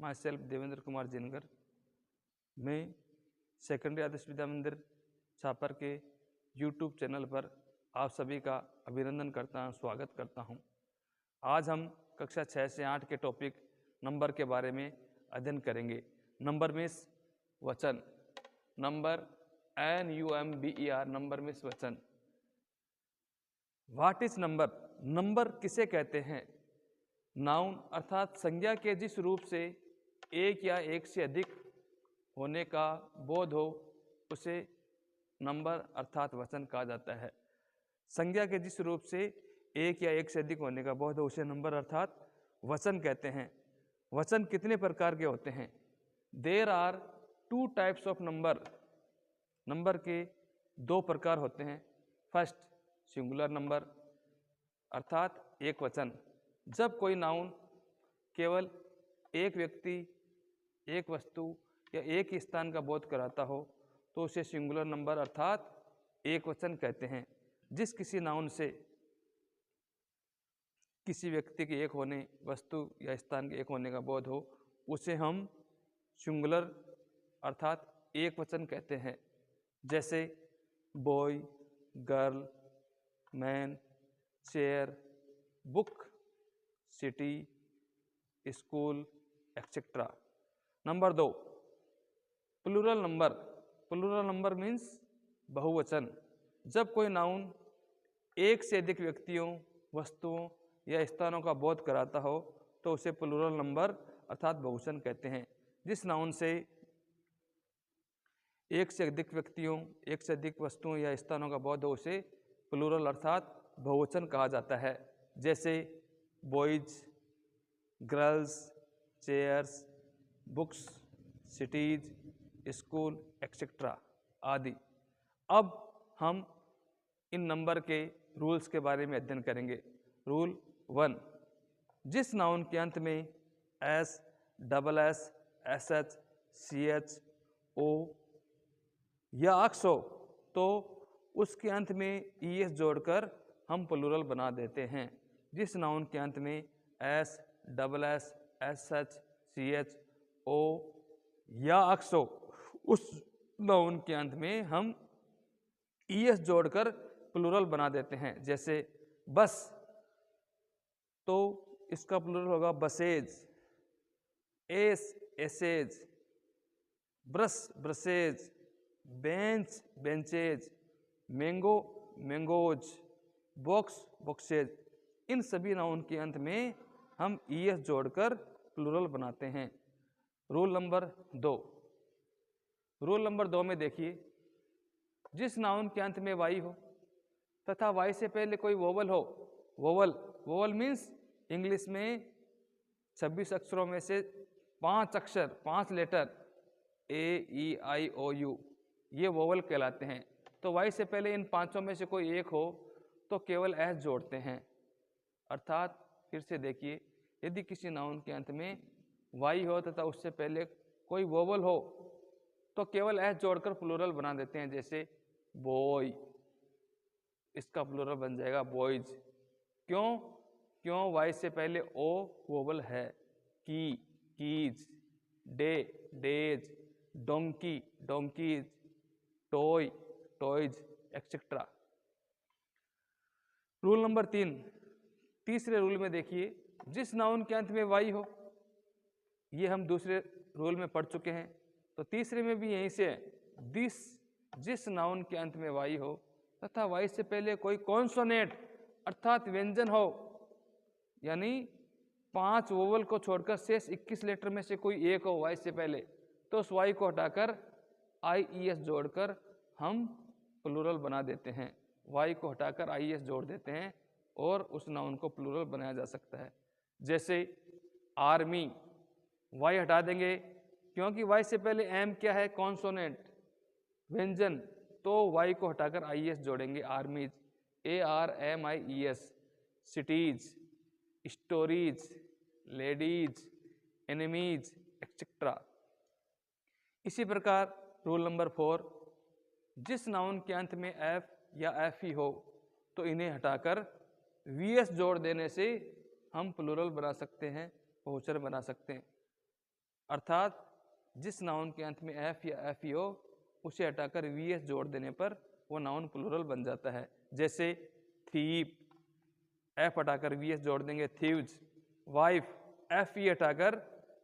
My self Devendra Kumar Jingar. मैं secondary Adarsh Vidya मंदिर छापर के यूट्यूब चैनल पर आप सभी का अभिनंदन करता हूँ, स्वागत करता हूँ। आज हम कक्षा 6 से 8 के टॉपिक नंबर के बारे में अध्ययन करेंगे। नंबर मीन्स वचन, नंबर NUMBER, नंबर मीन्स वचन। What is number? नंबर किसे कहते हैं? नाउन अर्थात संज्ञा के जिस रूप से एक या एक से अधिक होने का बोध हो उसे नंबर अर्थात वचन कहा जाता है। संज्ञा के जिस रूप से एक या एक से अधिक होने का बोध हो उसे नंबर अर्थात वचन कहते हैं। वचन कितने प्रकार के होते हैं? There are 2 types of number. Number के 2 प्रकार होते हैं। फर्स्ट, सिंगुलर नंबर अर्थात एक वचन। जब कोई नाउन केवल एक व्यक्ति, एक वस्तु या एक ही स्थान का बोध कराता हो तो उसे सिंगुलर नंबर अर्थात एक वचन कहते हैं। जिस किसी नाउन से किसी व्यक्ति के एक होने, वस्तु या स्थान के एक होने का बोध हो उसे हम सिंगुलर अर्थात एक वचन कहते हैं। जैसे boy, girl, man, chair, book, city, school, etcetera. Number 2, plural number. Plural number means बहुवचन। जब कोई नाउन एक से अधिक व्यक्तियों, वस्तुओं या स्थानों का बोध कराता हो तो उसे प्लूरल नंबर अर्थात बहुवचन कहते हैं। जिस नाउन से एक से अधिक व्यक्तियों, एक से अधिक वस्तुओं या स्थानों का बोध हो उसे प्लूरल अर्थात बहुवचन कहा जाता है। जैसे boys, girls, chairs, books, cities, school, etcetera आदि। अब हम इन नंबर के रूल्स के बारे में अध्ययन करेंगे। रूल 1, जिस नाउन के अंत में S, SS, SH, CH, O या अक्स हो तो उसके अंत में ES जोड़कर हम प्लूरल बना देते हैं। जिस नाउन के अंत में S, SS, SH, CH, O या अक्स हो उस नाउन के अंत में हम ES जोड़कर प्लूरल बना देते हैं। जैसे बस तो इसका प्लूरल होगा buses, ass asses, brush brushes, bench benches, mango mangoes, box boxes. इन सभी नाउन के अंत में हम ES जोड़कर प्लूरल बनाते हैं। Rule number 2। रूल नंबर 2 में देखिए, जिस नाउन के अंत में वाई हो तथा वाई से पहले कोई वोवल हो, वोवल मीन्स इंग्लिश में 26 अक्षरों में से 5 अक्षर, 5 लेटर AEIOU ये वोवल कहलाते हैं। तो वाई से पहले इन 5 में से कोई एक हो तो केवल S जोड़ते हैं। अर्थात फिर से देखिए, यदि किसी नाउन के अंत में वाई हो तथा उससे पहले कोई वोवल हो तो केवल S जोड़कर प्लूरल बना देते हैं। जैसे बॉय, इसका प्लूरल बन जाएगा बॉयज। क्यों वाई से पहले O वोवल है। की, keys, day, days, donkey, donkey's, toy, toys, etcetera. Rule number 3। तीसरे रूल में देखिए, जिस नाउन के अंत में वाई हो, ये हम दूसरे रूल में पढ़ चुके हैं, तो तीसरे में भी यहीं से है। जिस नाउन के अंत में वाई हो तथा वाई से पहले कोई कॉन्सोनेंट अर्थात व्यंजन हो, यानी 5 वोवल को छोड़कर शेष 21 लेटर में से कोई एक हो वाई से पहले, तो उस वाई को हटाकर IES जोड़कर हम प्लूरल बना देते हैं। वाई को हटाकर IES जोड़ देते हैं और उस नाउन को प्लूरल बनाया जा सकता है। जैसे आर्मी, वाई हटा देंगे क्योंकि वाई से पहले एम क्या है, कॉन्सोनेंट व्यंजन, तो वाई को हटाकर IES जोड़ेंगे, आर्मीज, ARMIES। Cities, stories, ladies, enemies, etcetera. इसी प्रकार रूल नंबर 4, जिस नाउन के अंत में F या FE हो तो इन्हें हटाकर VS जोड़ देने से हम प्लूरल बना सकते हैं, बहुवचन बना सकते हैं। अर्थात जिस नाउन के अंत में एफ या एफ ई हो उसे हटाकर वी एस जोड़ देने पर वो नाउन प्लूरल बन जाता है। जैसे थीप, एफ हटाकर वी एस जोड़ देंगे थीव्स। वाइफ, एफ ई हटाकर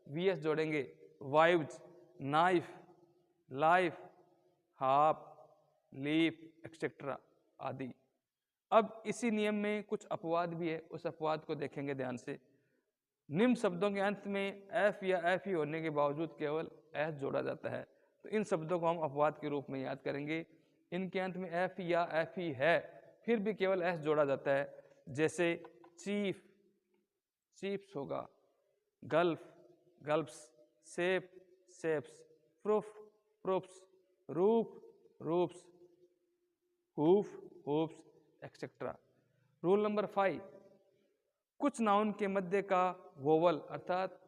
वी एस जोड़ेंगे wives. Knife, life, half, leaf, etcetera आदि। अब इसी नियम में कुछ अपवाद भी है, उस अपवाद को देखेंगे ध्यान से। निम्न शब्दों के अंत में एफ या एफ ई होने के बावजूद केवल एस जोड़ा जाता है, तो इन शब्दों को हम अपवाद के रूप में याद करेंगे। इनके अंत में एफ या एफ ई है फिर भी केवल एस जोड़ा जाता है। जैसे चीफ, चीफ्स होगा। Gulf, gulfs. Safe, safes. Proof, proofs. Roof, roofs. Hoof, hoofs, etcetera. Rule number 5, कुछ नाउन के मध्य का वोवल अर्थात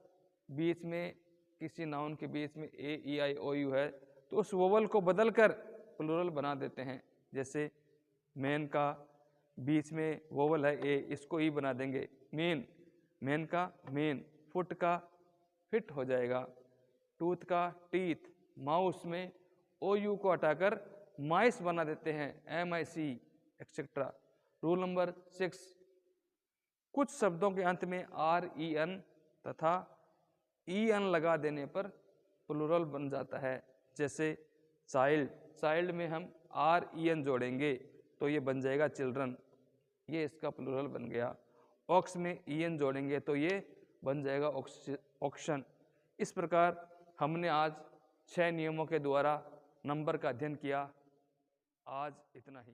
बीच में किसी नाउन के बीच में ए ई आई ओ यू है तो उस वोवल को बदलकर प्लूरल बना देते हैं। जैसे मैन का बीच में वोवल है ए, इसको ई बना देंगे मेन, मैन का मेन। फुट का फिट हो जाएगा। टूथ का टीथ। माउस में ओ यू को हटाकर माइस बना देते हैं एम आई सी, एक्सेट्रा। रूल नंबर 6, कुछ शब्दों के अंत में आर ई एन तथा ई एन लगा देने पर प्लूरल बन जाता है। जैसे चाइल्ड, चाइल्ड में हम आर ई एन जोड़ेंगे तो ये बन जाएगा चिल्ड्रन, ये इसका प्लूरल बन गया। ऑक्स में ई एन जोड़ेंगे तो ये बन जाएगा ऑक्शन। इस प्रकार हमने आज 6 नियमों के द्वारा नंबर का अध्ययन किया। आज इतना ही।